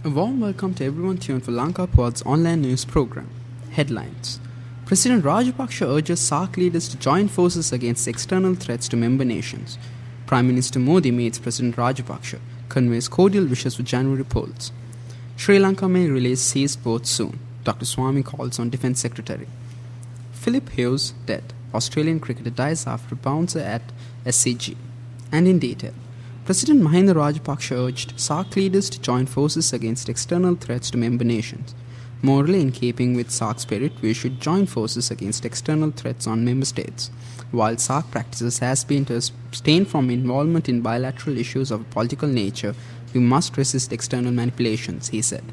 A warm welcome to everyone tuned for Lanka Pod's online news program. Headlines. President Rajapaksa urges SAARC leaders to join forces against external threats to member nations. Prime Minister Modi meets President Rajapaksa, conveys cordial wishes for January polls. Sri Lanka may release seized boats soon. Dr. Swami calls on Defence Secretary. Philip Hughes dead. Australian cricketer dies after bouncer at SCG. And in detail. President Mahinda Rajapaksa urged SAARC leaders to join forces against external threats to member nations. Morally in keeping with SAARC spirit, we should join forces against external threats on member states. While SAARC practices has been to abstain from involvement in bilateral issues of a political nature, we must resist external manipulations, he said.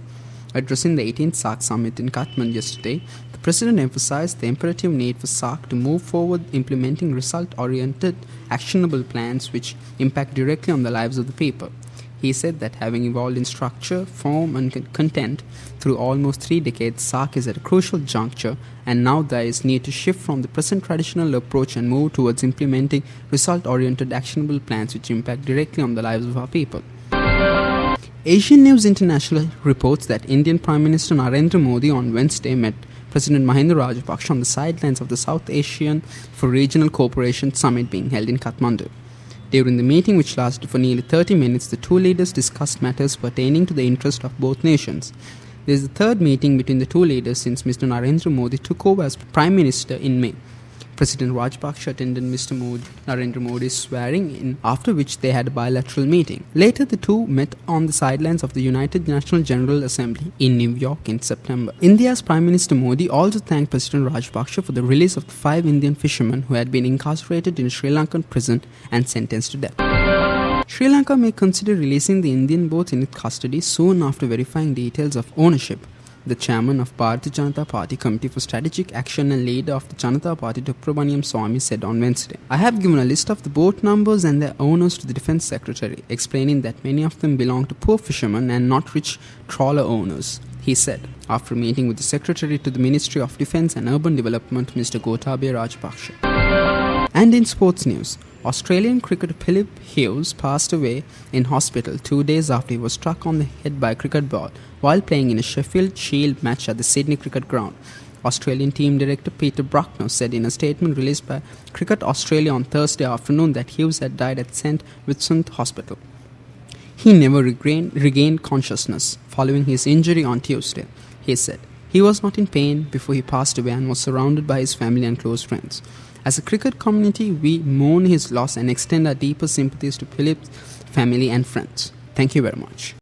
Addressing the 18th SAARC summit in Kathmandu yesterday, the President emphasized the imperative need for SAARC to move forward implementing result-oriented, actionable plans which impact directly on the lives of the people. He said that having evolved in structure, form and content through almost 3 decades, SAARC is at a crucial juncture, and now there is need to shift from the present traditional approach and move towards implementing result-oriented, actionable plans which impact directly on the lives of our people. Asian News International reports that Indian Prime Minister Narendra Modi on Wednesday met President Mahinda Rajapaksa on the sidelines of the South Asian for Regional Cooperation Summit being held in Kathmandu. During the meeting, which lasted for nearly 30 minutes, the two leaders discussed matters pertaining to the interest of both nations. This is the third meeting between the two leaders since Mr. Narendra Modi took over as Prime Minister in May. President Rajapaksa attended Narendra Modi's swearing-in, after which they had a bilateral meeting. Later, the two met on the sidelines of the United National General Assembly in New York in September. India's Prime Minister Modi also thanked President Rajapaksa for the release of the 5 Indian fishermen who had been incarcerated in a Sri Lankan prison and sentenced to death. Sri Lanka may consider releasing the Indian boats in its custody soon after verifying details of ownership. The chairman of Bharatiya Janata Party Committee for Strategic Action and leader of the Janata Party, Dr. Subrahmanyam Swamy, said on Wednesday, "I have given a list of the boat numbers and their owners to the Defence Secretary, explaining that many of them belong to poor fishermen and not rich trawler owners," he said, after meeting with the Secretary to the Ministry of Defence and Urban Development, Mr. Gotabaya Rajapaksa. And in sports news, Australian cricketer Philip Hughes passed away in hospital 2 days after he was struck on the head by a cricket ball while playing in a Sheffield Shield match at the Sydney Cricket Ground. Australian team director Peter Bruckner said in a statement released by Cricket Australia on Thursday afternoon that Hughes had died at St Vincent Hospital. He never regained consciousness following his injury on Tuesday, he said. He was not in pain before he passed away and was surrounded by his family and close friends. As a cricket community, we mourn his loss and extend our deepest sympathies to Philip's family and friends. Thank you very much.